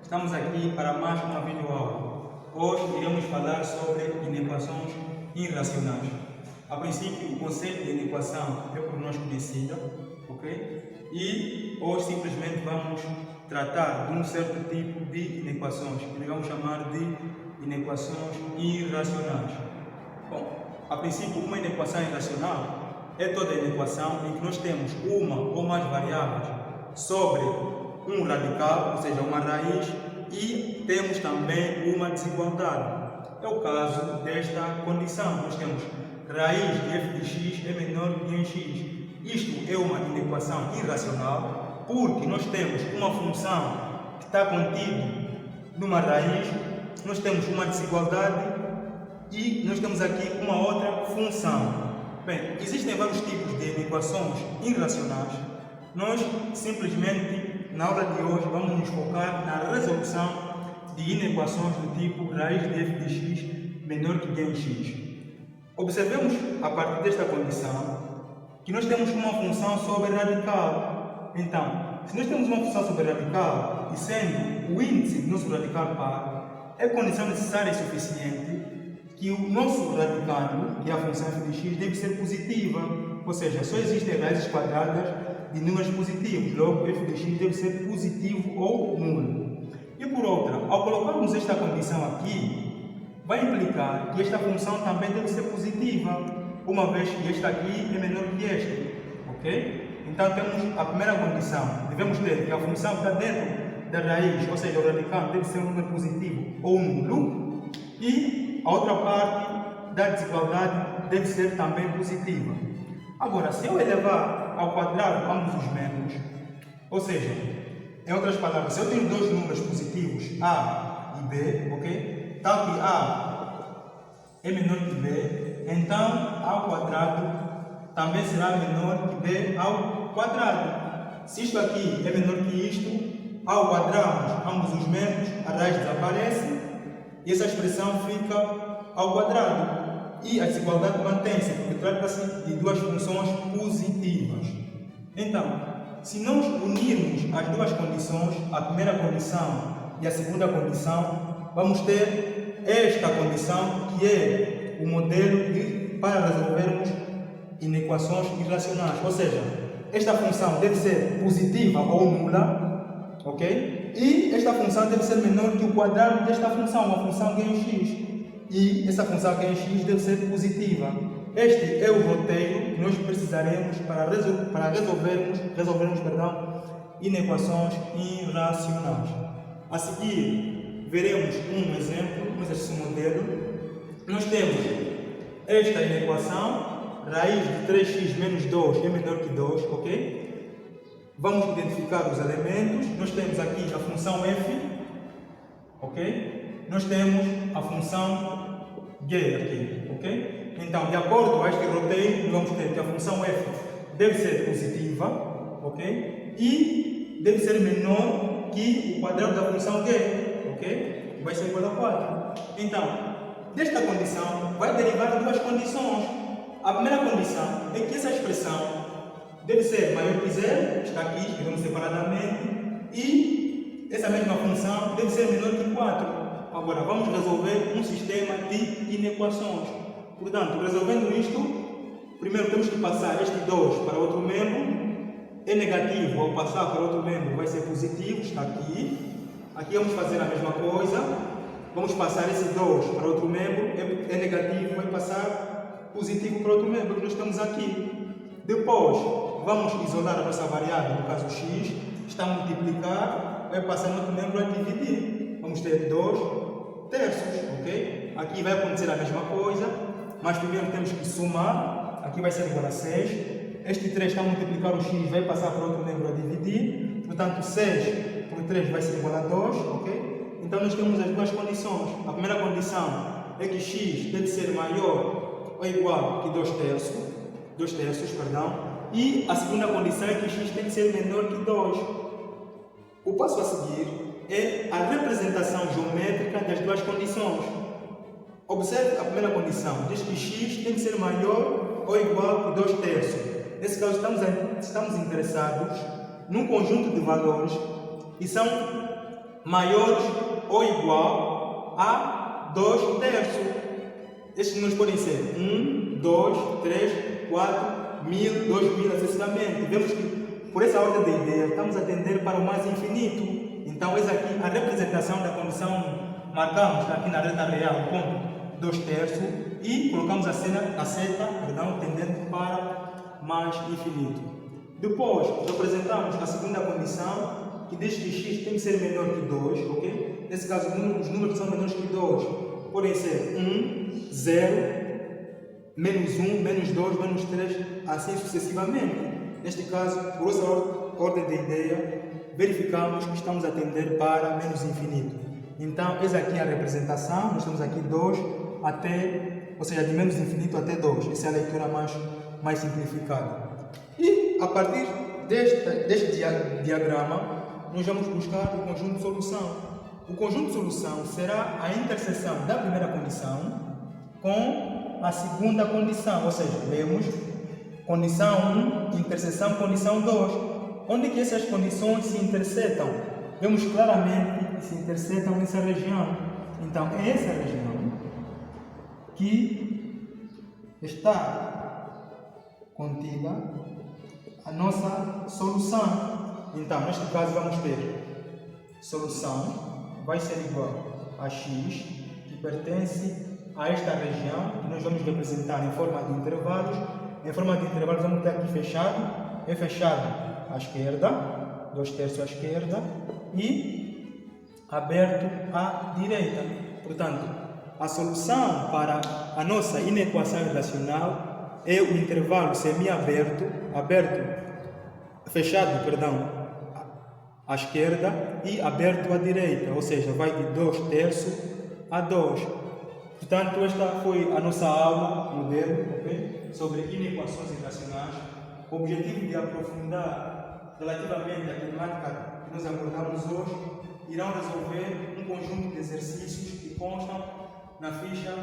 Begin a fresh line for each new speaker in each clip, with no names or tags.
Estamos aqui para mais uma videoaula. Hoje iremos falar sobre inequações irracionais. A princípio, o conceito de inequação é por nós conhecido, ok? E hoje simplesmente vamos tratar de um certo tipo de inequações, que vamos chamar de inequações irracionais. Bom, a princípio, uma inequação irracional é toda inequação em que nós temos uma ou mais variáveis sobre um radical, ou seja, uma raiz, e temos também uma desigualdade. É o caso desta condição. Nós temos raiz de f de x é menor que em x. Isto é uma inequação irracional, porque nós temos uma função que está contida numa raiz, nós temos uma desigualdade e nós temos aqui uma outra função. Bem, existem vários tipos de inequações irracionais. Nós simplesmente, na aula de hoje, vamos nos focar na resolução de inequações do tipo raiz de f de x menor que b em x. Observemos, a partir desta condição, que nós temos uma função sobre radical. Então, se nós temos uma função sobre radical, e sendo o índice do nosso radical par, é condição necessária e suficiente que o nosso radicando, que é a função f de x, deve ser positiva. Ou seja, só existem raízes quadradas de números positivos, logo f de x deve ser positivo ou nulo. E por outra, ao colocarmos esta condição aqui, vai implicar que esta função também deve ser positiva, uma vez que esta aqui é menor que esta, ok? Então temos a primeira condição, devemos ter que a função que está dentro da raiz, ou seja, o radicando, deve ser um número positivo ou nulo, e a outra parte da desigualdade deve ser também positiva. Agora, se eu elevar ao quadrado ambos os membros, ou seja, em outras palavras, se eu tenho dois números positivos, A e B, ok? Tal que A é menor que B, então A ao quadrado também será menor que B ao quadrado. Se isto aqui é menor que isto, ao quadrarmos ambos os membros, a raiz desaparece e essa expressão fica ao quadrado. E a desigualdade mantém-se, porque trata-se de duas funções positivas. Então, se nós unirmos as duas condições, a primeira condição e a segunda condição, vamos ter esta condição que é o modelo para resolvermos inequações irracionais. Ou seja, esta função deve ser positiva ou nula, ok? E esta função deve ser menor que o quadrado desta função, uma função que é em x. E essa função que é em x deve ser positiva. Este é o roteiro que nós precisaremos para resolvermos inequações irracionais. A seguir, veremos um exemplo, um exercício modelo. Nós temos esta inequação, raiz de 3x menos 2 é menor que 2, ok? Vamos identificar os elementos. Nós temos aqui a função f, ok? Nós temos a função g aqui, ok? Então, de acordo a este roteiro, vamos ter que a função f deve ser positiva, ok? E deve ser menor que o quadrado da função g, ok? Vai ser igual a 4. Então, desta condição, vai derivar duas condições. A primeira condição é que essa expressão deve ser maior que zero, está aqui, escrevemos separadamente, e essa mesma função deve ser menor que 4. Agora, vamos resolver um sistema de inequações. Portanto, resolvendo isto, primeiro temos que passar este 2 para outro membro. É negativo, ao passar para outro membro vai ser positivo, está aqui. Aqui vamos fazer a mesma coisa. Vamos passar esse 2 para outro membro, é negativo, vai passar positivo para outro membro que nós temos aqui. Depois, vamos isolar a nossa variável, no caso x, está a multiplicar, vai passar no outro membro a dividir. Vamos ter 2 terços, ok? Aqui vai acontecer a mesma coisa, mas primeiro temos que somar, aqui vai ser igual a 6. Este 3 está a multiplicar o x, vai passar para outro membro a dividir, portanto 6 por 3 vai ser igual a 2, ok? Então nós temos as duas condições. A primeira condição é que x deve ser maior ou igual que 2 terços, e a segunda condição é que x tem que ser menor que 2. O passo a seguir é a representação geométrica das duas condições. Observe a primeira condição, diz que x tem que ser maior ou igual que 2 terços. Nesse caso, estamos interessados num conjunto de valores que são maiores ou igual a 2 terços. Estes números podem ser 1, 2, 3, 4, 1000, 2000, acessivamente. Vemos que, por essa ordem de ideia, estamos a tender para o mais infinito. Então, eis aqui a representação da condição. Marcamos aqui na reta real o ponto 2 terços e colocamos a seta tendendo para mais infinito. Depois, representamos a segunda condição, que diz que x tem que ser menor que 2, ok? Nesse caso, os números que são menores que 2 podem ser 1, 0, menos 1, menos 2, menos 3, assim sucessivamente. Neste caso, por essa ordem de ideia, verificamos que estamos a tender para menos infinito. Então, eis aqui a representação, nós temos aqui 2 até, ou seja, de menos infinito até 2. Essa é a leitura mais simplificada. E, a partir deste diagrama, nós vamos buscar o conjunto de solução. O conjunto de solução será a interseção da primeira condição com a segunda condição, ou seja, lemos condição 1, interseção condição 2. Onde que essas condições se intersetam? Vemos claramente que se intersetam nessa região. Então, é essa região que está contida a nossa solução. Então, neste caso, vamos ter solução vai ser igual a x, que pertence a esta região, que nós vamos representar em forma de intervalos. Em forma de intervalos, vamos ter aqui fechado, é fechado à esquerda, 2 terços à esquerda, e aberto à direita. Portanto, a solução para a nossa inequação irracional é o intervalo semiaberto, fechado, à esquerda e aberto à direita, ou seja, vai de 2 terços a 2. Portanto, esta foi a nossa aula modelo, okay, sobre inequações irracionais. O objetivo de aprofundar relativamente à temática que nós abordamos hoje, irão resolver um conjunto de exercícios que constam na ficha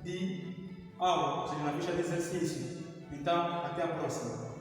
de aula, ou seja, na ficha de exercício. Então, até a próxima.